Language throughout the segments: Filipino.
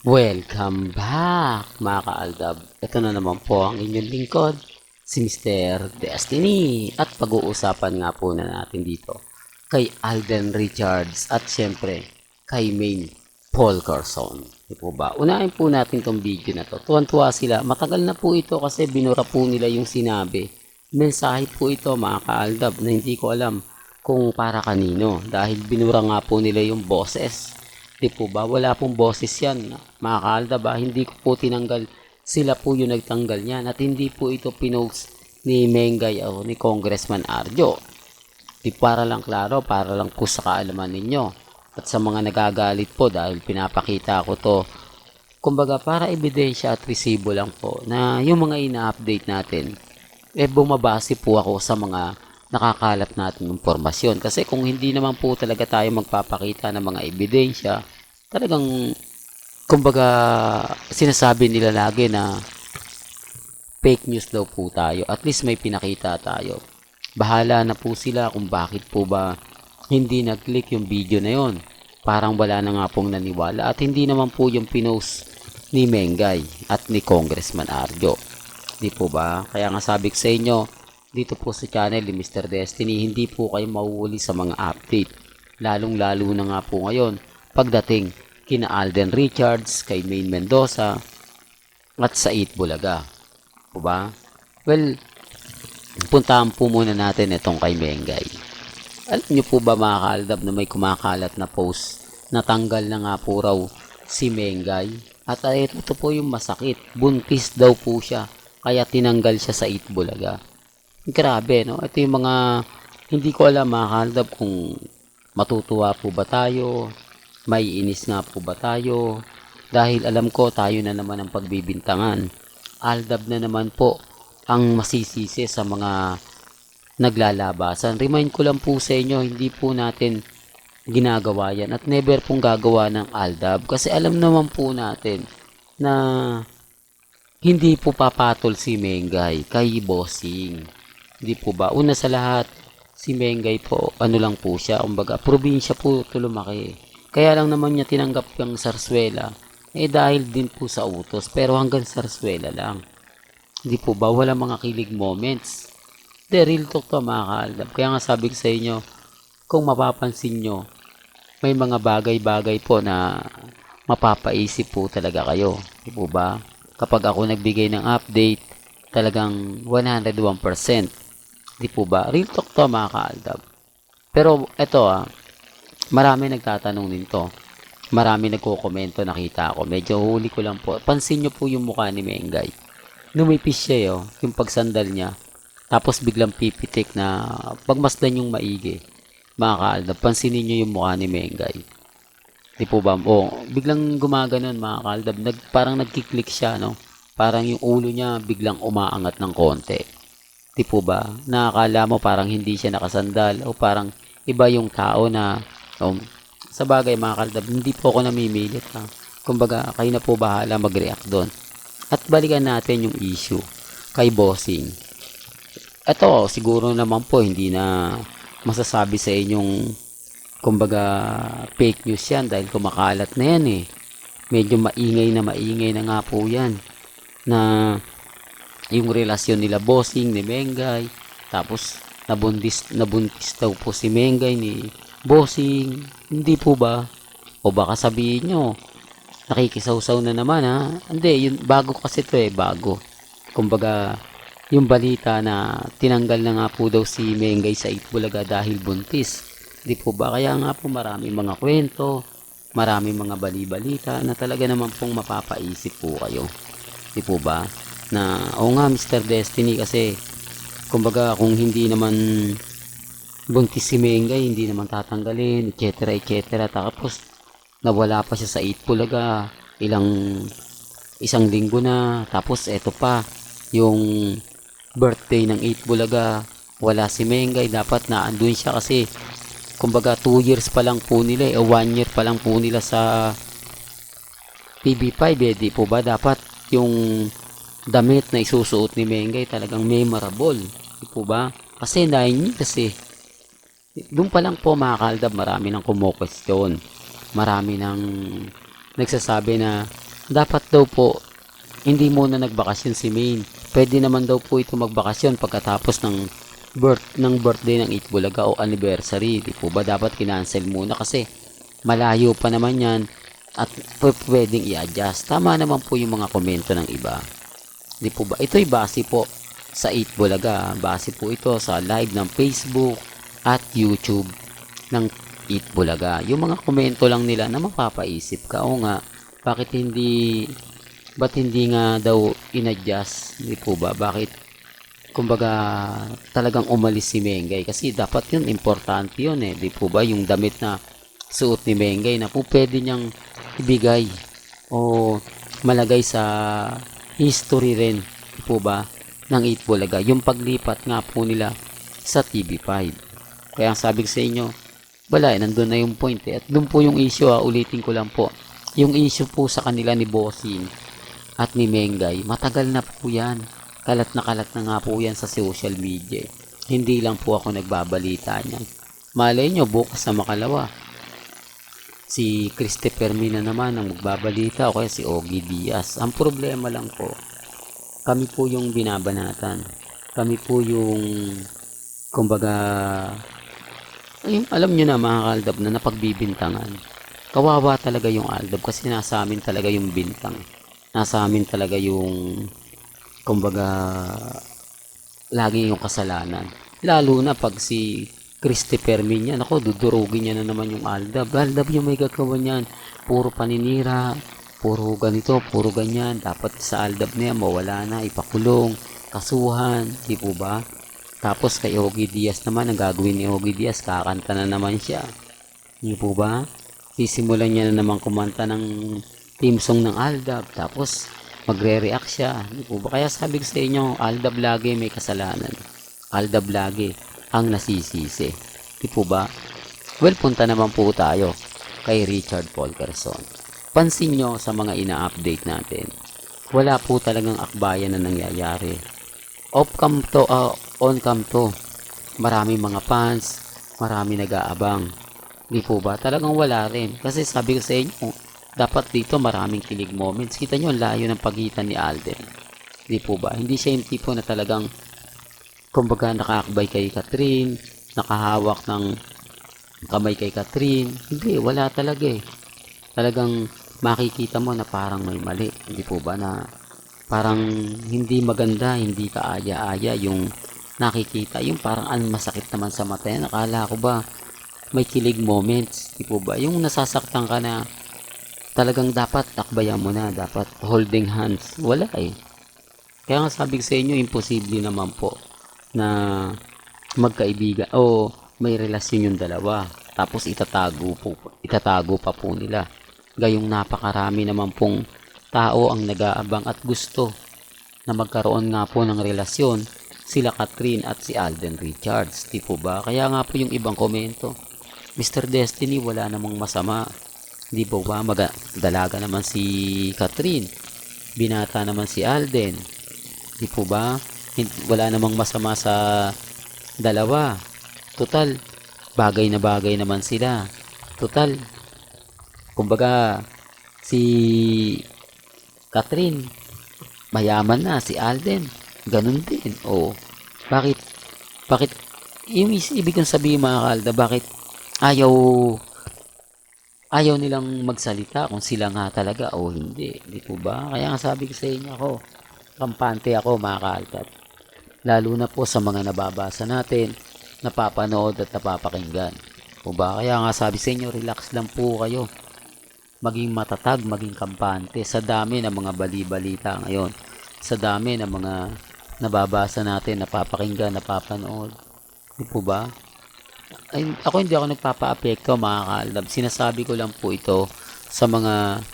Welcome back mga kaaldab. Ito na naman po ang inyong lingkod, si Mr. Destiny. At pag-uusapan nga po na natin dito kay Alden Richards at syempre kay Maine Paul Carson. Di po ba? Unahin po natin tong video na to. Tuwan-tuwa sila. Matagal na po ito kasi binura po nila yung sinabi. Mensahe po ito mga kaaldab na hindi ko alam kung para kanino dahil binura nga po nila yung boses. Di po ba? Wala pong boses yan. Mga kaalda ba? Hindi ko po tinanggal. Sila po yung nagtanggal niyan. At hindi po ito pinost ni Mengay o ni Congressman Arjo. Di para lang klaro, para lang po sa kaalaman ninyo. At sa mga nagagalit po dahil pinapakita ko to. Kumbaga para ebidensya at resibo lang po na yung mga ina-update natin bumabase po ako sa mga nakakalat natin impormasyon. Kasi kung hindi naman po talaga tayo magpapakita ng mga ebidensya, talagang kumbaga sinasabi nila lagi na fake news daw po tayo. At least may pinakita tayo. Bahala na po sila kung bakit po ba hindi nag-click yung video na yon. Parang wala na nga pong naniwala. At hindi naman po yung pinost ni Mengay at ni Congressman Arjo. Di po ba? Kaya nga sabi ko sa inyo, dito po sa channel ni Mr. Destiny, hindi po kayo mauuli sa mga update. Lalong-lalo na nga po ngayon, pagdating kina Alden Richards, kay Maine Mendoza, at Sait Bulaga. Po ba? Well, puntahan po muna natin itong kay Mengay. Alam niyo po ba mga kaaldab na may kumakalat na post na tanggal na nga po raw si Mengay? At ito po yung masakit. Buntis daw po siya. Kaya tinanggal siya sa Itbulaga. Grabe, no? Ito yung mga hindi ko alam mga kaaldab kung matutuwa po ba tayo, may inis nga po ba tayo, dahil alam ko tayo na naman ang pagbibintangan. Aldab na naman po ang masisisi sa mga naglalabasan. Remind ko lang po sa inyo, hindi po natin ginagawa yan at never pong gagawa ng Aldab kasi alam naman po natin na hindi po papatol si Mengay kay Bossing. Hindi po ba? Una sa lahat, si Mengay po, ano lang po siya, kumbaga, probinsya po ito lumaki. Kaya lang naman niya tinanggap yung Sarsuela, dahil din po sa utos, pero hanggang Sarsuela lang. Hindi po ba? Wala mga kilig moments. The real talk to mga kaaldab. Kaya nga sabi ko sa inyo, kung mapapansin nyo, may mga bagay-bagay po na mapapaisip po talaga kayo. Di po ba? Kapag ako nagbigay ng update, talagang 101%. Di po ba? Real talk to mga kaaldab. Pero ito marami nagtatanong nito. Marami nagko-komento, nakita ko. Medyo huli ko lang po. Pansin nyo po yung mukha ni Mengay. Lumipis siya yung pagsandal niya. Tapos biglang pipitik na pagmasdan yung maigi. Mga kaaldab, pansinin nyo yung mukha ni Mengay. Di po ba? Biglang gumaganon mga kaaldab. Parang nagkiklik siya, no? Parang yung ulo niya biglang umaangat ng konti. Di po ba? Nakakala mo parang hindi siya nakasandal o parang iba yung tao na sa bagay mga kaaldab, hindi po ako namimilit ha. Kumbaga, kayo na po bahala mag-react doon. At balikan natin yung issue kay Bossing. Ito, siguro naman po hindi na masasabi sa inyong kumbaga fake news yan dahil kumakalat na yan medyo maingay na nga po yan na yung relasyon nila Bossing ni Mengay tapos nabuntis daw po si Mengay ni Bossing, hindi po ba? O baka sabihin nyo nakikisawsaw na naman hindi, yun, bago kasi to bago kumbaga yung balita na tinanggal na nga po daw si Mengay sa Itbulaga dahil buntis. Di po ba? Kaya nga po marami mga kwento, marami mga bali-balita na talaga naman pong mapapaisip po kayo. Di po ba? Na, nga Mr. Destiny kasi, kumbaga kung hindi naman buntis si Mengay, hindi naman tatanggalin, etc. etc. Tapos, nawala pa siya sa Itbulaga, isang linggo na, tapos eto pa, yung birthday ng Itbulaga, wala si Mengay, dapat na andun siya kasi kumbaga 2 years pa lang po nila 1 year pa lang po nila sa PB5 di po ba dapat yung damit na isusuot ni Mengay talagang memorable di po ba kasi 9 years doon pa lang po mga kaaldab marami nang kumo-question marami nang nagsasabi na dapat daw po hindi muna nagbakasyon si Maine. Pwede naman daw po ito magbakasyon pagkatapos ng birthday ng Itbulaga o anniversary. Di po ba dapat kinancel muna kasi malayo pa naman yan at pwedeng i-adjust. Tama naman po yung mga komento ng iba. Di po ba? Ito'y base po sa Itbulaga. Base po ito sa live ng Facebook at YouTube ng Itbulaga. Yung mga komento lang nila na mapapaisip ka, o nga, ba't hindi nga daw in-adjust? Di po ba? Bakit, kumbaga, talagang umalis si Mengay? Kasi dapat yun, importante yun eh. Di po ba? Yung damit na suot ni Mengay na po pwede niyang ibigay o malagay sa history rin, di po ba, ng Itbulaga. Yung paglipat nga po nila sa TV5. Kaya sabi ko sa inyo, wala eh, nandun na yung point eh. At doon po yung issue ulitin ko lang po. Yung issue po sa kanila ni Bossing at ni Mengay, matagal na po yan. Kalat na nga po yan sa social media. Hindi lang po ako nagbabalita niyan. Malay nyo, bukas na makalawa, si Christopher Mina naman ang magbabalita o kaya si Ogie Diaz. Ang problema lang po, kami po yung binabanatan. Kami po yung, kumbaga, yung alam nyo na mga kaaldab na napagbibintangan. Kawawa talaga yung Aldab kasi nasa amin talaga yung bintang. Nasa amin talaga yung, kumbaga, lagi yung kasalanan. Lalo na pag si Christopher Mina, ako, dudurugin niya na naman yung Aldab. Aldab yung may gagawa niyan. Puro paninira, puro ganito, puro ganyan. Dapat sa Aldab niya mawala na, ipakulong, kasuhan, di po ba? Tapos kay Ogie Diaz naman, ang gagawin ni Ogie Diaz, kakanta na naman siya. Di po ba? Sisimulan niya na naman kumanta ng team song ng Aldab. Tapos magre-react siya. Di po ba? Kaya sabi ko sa inyo, Aldab lagi may kasalanan. Aldab lagi ang nasisisi. Di po ba? Well, punta naman po tayo kay Richard Fulkerson. Pansin nyo sa mga ina-update natin, wala po talagang akbayan na nangyayari. On cam to. Marami mga fans, marami nag-aabang. Di po ba? Talagang wala rin. Kasi sabi ko sa inyo, dapat dito maraming kilig moments. Kita nyo, layo ng pagitan ni Alden. Di po ba? Hindi siya yung tipo na talagang, kumbaga, nakaakbay kay Catherine, nakahawak ng kamay kay Catherine. Hindi, wala talaga eh. Talagang makikita mo na parang may mali. Hindi po ba na parang hindi maganda, hindi kaaya-aya yung nakikita. Yung parang masakit naman sa mata yan. Akala ko ba may kilig moments? Di po ba? Yung nasasaktan ka na talagang dapat takbayan mo na. Dapat holding hands. Wala eh. Kaya nga sabi ko sa inyo, imposible naman po na magkaibigan o may relasyon yung dalawa. Tapos itatago pa po nila. Gayong napakarami naman pong tao ang nag-aabang at gusto na magkaroon nga po ng relasyon sila Catherine at si Alden Richards. Di po ba? Kaya nga po yung ibang komento, Mr. Destiny, wala namang masama. Di po ba? Dalaga naman si Catherine. Binata naman si Alden. Di po ba? Wala namang masama sa dalawa. Total, bagay na bagay naman sila. Total, kumbaga, si Catherine, mayaman na. Si Alden, ganun din. O, bakit, yung ibig kong sabihin mga kalda, bakit ayaw nilang magsalita kung sila nga talaga o hindi. Di po ba? Kaya nga sabi ko sa inyo ako, kampante ako mga kalda. Lalo na po sa mga nababasa natin, napapanood at napapakinggan. Po ba? Kaya nga sabi sa inyo, relax lang po kayo. Maging matatag, maging kampante sa dami ng mga bali-balita ngayon. Sa dami ng mga nababasa natin, napapakinggan, napapanood. Di po ba? Ay, ako hindi ako nagpapa-apekto mga kaalab. Sinasabi ko lang po ito sa mga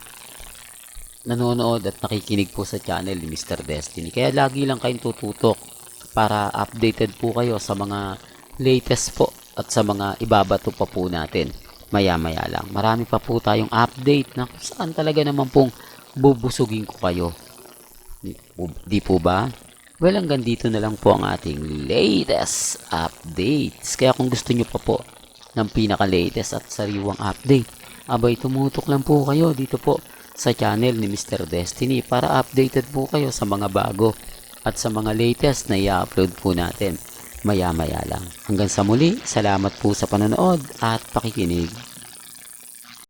nanonood at nakikinig po sa channel ni Mr. Destiny. Kaya lagi lang kayong tututok para updated po kayo sa mga latest po at sa mga ibabato pa po natin maya-maya lang. Marami pa po tayong update na kung saan talaga naman pong bubusugin ko kayo. Di po ba? Well, hanggang dito na lang po ang ating latest updates. Kaya kung gusto nyo pa po ng pinaka-latest at sariwang update, abay tumutok lang po kayo dito po sa channel ni Mr. Destiny para updated po kayo sa mga bago at sa mga latest na i-upload po natin maya-maya lang. Hanggang sa muli, salamat po sa panonood at pakikinig.